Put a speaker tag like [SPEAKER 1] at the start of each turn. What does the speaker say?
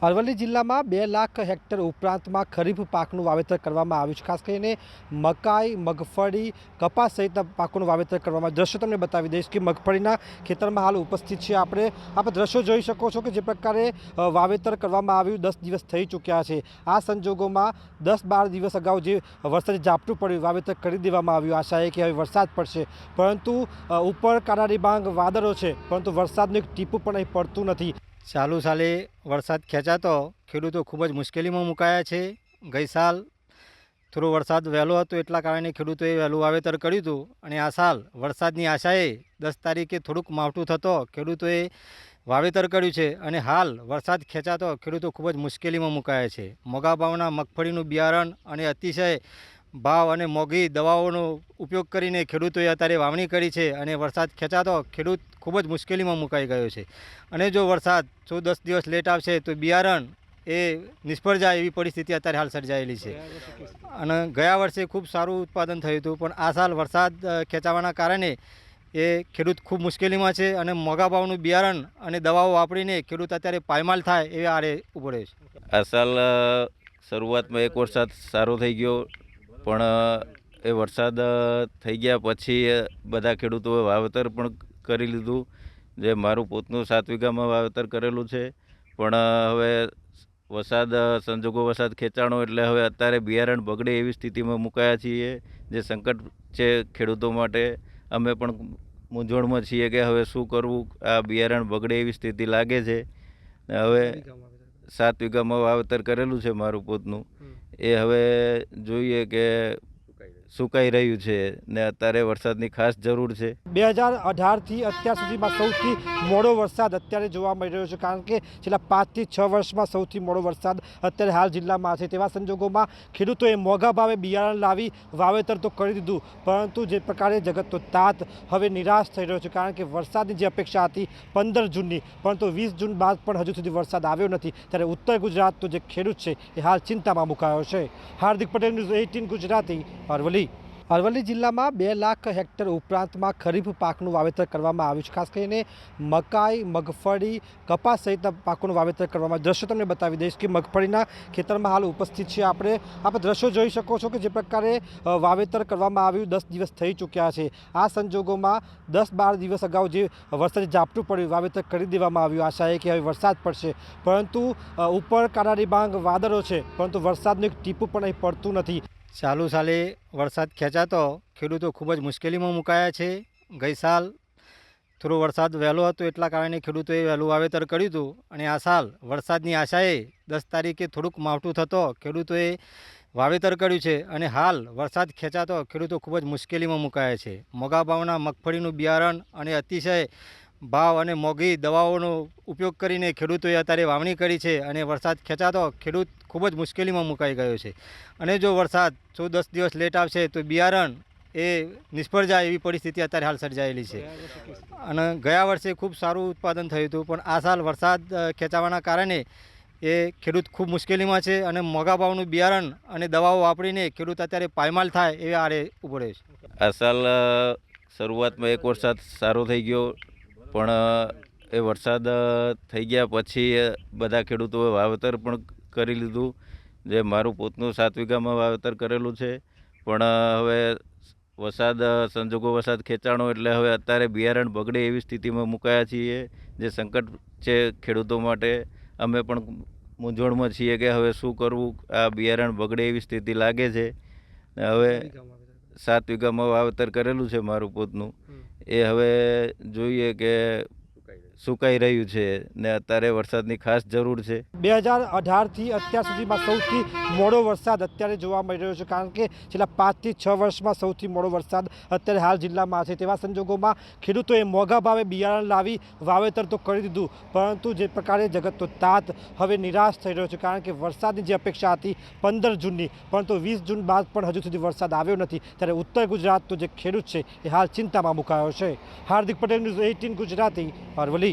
[SPEAKER 1] અરવલ્લી જિલ્લામાં 2 લાખ હેક્ટર ઉપરાંતમાં ખરીફ પાકનું વાવેતર કરવામાં આવ્યું છે। ખાસ કરીને મકાઈ, મગફળી, કપાસ સહિતના પાકોનું વાવેતર કરવામાં આવ્યું। દ્રશ્યો તમને બતાવી દઈશ કે મગફળીના ખેતરમાં હાલ ઉપસ્થિત છે આપ દ્રશ્યો જોઈ શકો છો કે જે પ્રકારે વાવેતર કરવામાં આવ્યું 10 દિવસ થઈ ચૂક્યા છે। આ સંજોગોમાં 10-12 દિવસ અગાઉ જે વરસાદી ઝાપટું પડ્યું વાવેતર કરી દેવામાં આવ્યું। આશા એ કે હવે વરસાદ પડશે, પરંતુ ઉપર કાળા ડિબાંગ વાદળો છે, પરંતુ વરસાદનું એક ટીપું પણ અહીં પડતું નથી। ચાલુ સાલે વરસાદ ખેંચાતો ખેડૂતો ખૂબ જ મુશ્કેલીમાં મુકાયા છે। ગઈ સાલ થોડો વરસાદ વહેલો હતો, એટલા કારણે ખેડૂતોએ વહેલું વાવેતર કર્યું હતું અને આ સાલ વરસાદની આશાએ 10 તારીખે થોડુંક માવઠું થતો ખેડૂતોએ વાવેતર કર્યું છે અને હાલ વરસાદ ખેંચાતો ખેડૂતો ખૂબ જ મુશ્કેલીમાં મુકાયા છે। મોંઘા ભાવના મગફળીનું બિયારણ અને અતિશય ભાવ અને મોંઘી દવાઓનો ઉપયોગ કરીને ખેડૂતોએ અત્યારે વાવણી કરી છે અને વરસાદ ખેંચાતો ખેડૂત ખૂબ જ મુશ્કેલીમાં મુકાઈ ગયો છે। અને જો વરસાદ 10 દિવસ લેટ આવશે તો બિયારણ એ નિષ્ફળ જાય એવી પરિસ્થિતિ અત્યારે હાલ સર્જાયેલી છે। અને ગયા વર્ષે ખૂબ સારું ઉત્પાદન થયું હતું, પણ આ સાલ વરસાદ ખેંચાવાના કારણે એ ખેડૂત ખૂબ મુશ્કેલીમાં છે અને મોંઘા ભાવનું બિયારણ અને દવાઓ વાપરીને ખેડૂત અત્યારે પાયમાલ થાય એવી આરે ઊભો રહ્યો છે।
[SPEAKER 2] આ સાલ શરૂઆતમાં એક વરસાદ સારો થઈ ગયો, પણ એ વરસાદ થઈ ગયા પછી બધા ખેડૂતોએ વાવેતર પણ કરી લીધું। જે મારું પોતનું 7 વીઘામાં વાવેતર કરેલું છે, પણ હવે સંજોગો વરસાદ ખેંચાણો એટલે હવે અત્યારે બિયારણ બગડે એવી સ્થિતિમાં મુકાયા છીએ। જે સંકટ છે ખેડૂતો માટે। અમે પણ મૂંઝવણમાં છીએ કે હવે શું કરવું, આ બિયારણ બગડે એવી સ્થિતિ લાગે છે। હવે 7 વીઘામાં વાવેતર કરેલું છે મારું પોતનું, એ હવે જોઈએ કે સુકાઈ રહ્યું છે ને અત્યારે વરસાદની ખાસ જરૂર છે।
[SPEAKER 1] 2018થી અત્યાર સુધીમાં સૌથી મોડો વરસાદ અત્યારે જોવા મળી રહ્યો છે, કારણ કે છેલ્લા 5 થી 6 વર્ષમાં સૌથી મોડો વરસાદ અત્યારે હાલ જિલ્લામાં છે। તેવા સંજોગોમાં ખેડૂતોએ મોંઘા ભાવે બિયારણ લાવી વાવેતર તો કરી દીધું, પરંતુ જે પ્રકારે જગતનો તાત હવે નિરાશ થઈ રહ્યો છે, કારણ કે વરસાદની જે અપેક્ષા હતી 15 જૂનની, પરંતુ 20 જૂન બાદ પણ હજુ સુધી વરસાદ આવ્યો નથી। ત્યારે ઉત્તર ગુજરાતનો જે ખેડૂત છે એ હાલ ચિંતામાં મુકાયો છે। હાર્દિક પટેલ, ન્યૂઝ 18 ગુજરાતી, અરવલ્લી જિલ્લામાં 2 લાખ હેક્ટર ઉપરાંતમાં ખરીફ પાકનું વાવેતર કરવામાં આવ્યું છે। ખાસ કરીને મકાઈ, મગફળી, કપાસ સહિતના પાકોનું વાવેતર કરવામાં આવ્યું। દ્રશ્યો તમને બતાવી દઈશ કે મગફળીના ખેતરમાં હાલ ઉપસ્થિત છે આપ દ્રશ્યો જોઈ શકો છો કે જે પ્રકારે વાવેતર કરવામાં આવ્યું 10 દિવસ થઈ ચૂક્યા છે। આ સંજોગોમાં 10-12 દિવસ અગાઉ જે વરસાદી ઝાપટું પડ્યું વાવેતર કરી દેવામાં આવ્યું। આશા એ કે હવે વરસાદ પડશે, પરંતુ ઉપર કાળા ડિબાંગ વાદળો છે, પરંતુ વરસાદનું એક ટીપું પણ અહીં પડતું નથી। ચાલુ સાલે વરસાદ ખેંચાતો ખેડૂતો ખૂબ જ મુશ્કેલીમાં મુકાયા છે। ગઈ સાલ થોડો વરસાદ વહેલો હતો, એટલા કારણે ખેડૂતોએ વહેલું વાવેતર કર્યું હતું અને આ સાલ વરસાદની આશાએ 10 તારીખે થોડુંક માવઠું થતો ખેડૂતોએ વાવેતર કર્યું છે અને હાલ વરસાદ ખેંચાતો ખેડૂતો ખૂબ જ મુશ્કેલીમાં મુકાયા છે। મોંઘા ભાવના મગફળીનું બિયારણ અને અતિશય ભાવ અને મોંઘી દવાઓનો ઉપયોગ કરીને ખેડૂતોએ અત્યારે વાવણી કરી છે અને વરસાદ ખેંચાતો ખેડૂત ખૂબ જ મુશ્કેલીમાં મુકાઈ ગયો છે। અને જો વરસાદ 10 દિવસ લેટ આવશે તો બિયારણ એ નિષ્ફળ જાય એવી પરિસ્થિતિ અત્યારે હાલ સર્જાયેલી છે। અને ગયા વર્ષે ખૂબ સારું ઉત્પાદન થયું હતું, પણ આ સાલ વરસાદ ખેંચાવાના કારણે એ ખેડૂત ખૂબ મુશ્કેલીમાં છે અને મોંઘા ભાવનું બિયારણ અને દવાઓ વાપરીને ખેડૂત અત્યારે પાયમાલ થાય એવી આરે ઊભો રહ્યો છે।
[SPEAKER 2] આ સાલ શરૂઆતમાં એક વરસાદ સારો થઈ ગયો, પણ એ વરસાદ થઈ ગયા પછી બધા ખેડૂતોએ વાવેતર પણ કરી લીધું। જે મારું પોતનું 7 વીઘામાં વાવેતર કરેલું છે, પણ હવે સંજોગો વરસાદ ખેંચાણો એટલે હવે અત્યારે બિયારણ બગડે એવી સ્થિતિમાં મુકાયા છીએ। જે સંકટ છે ખેડૂતો માટે। અમે પણ મૂંઝવણમાં છીએ કે હવે શું કરવું, આ બિયારણ બગડે એવી સ્થિતિ લાગે છે। હવે 7 વીઘામાં વાવેતર કરેલું છે મારું પોતનું, એ હવે જોઈએ કે સુકાઈ રહ્યું છે ને અત્યારે વરસાદની ખાસ જરૂર છે।
[SPEAKER 1] 2018થી અત્યાર સુધીમાં સૌથી મોડો વરસાદ અત્યારે જોવા મળી રહ્યો છે, કારણ કે છેલ્લા 5 થી 6 વર્ષમાં સૌથી મોડો વરસાદ અત્યારે હાલ જિલ્લામાં છે। તેવા સંજોગોમાં ખેડૂતોએ મોંઘા ભાવે બિયારણ લાવી વાવેતર તો કરી દીધું, પરંતુ જે પ્રકારે જગતનો તાત હવે નિરાશ થઈ રહ્યો છે, કારણ કે વરસાદની જે અપેક્ષા હતી 15 જૂનની, પરંતુ 20 જૂન બાદ પણ હજુ સુધી વરસાદ આવ્યો નથી। ત્યારે ઉત્તર ગુજરાતનો જે ખેડૂત છે એ હાલ ચિંતામાં મુકાયો છે। હાર્દિક પટેલ, ન્યૂઝ 18 ગુજરાતી, અરવલ્લી।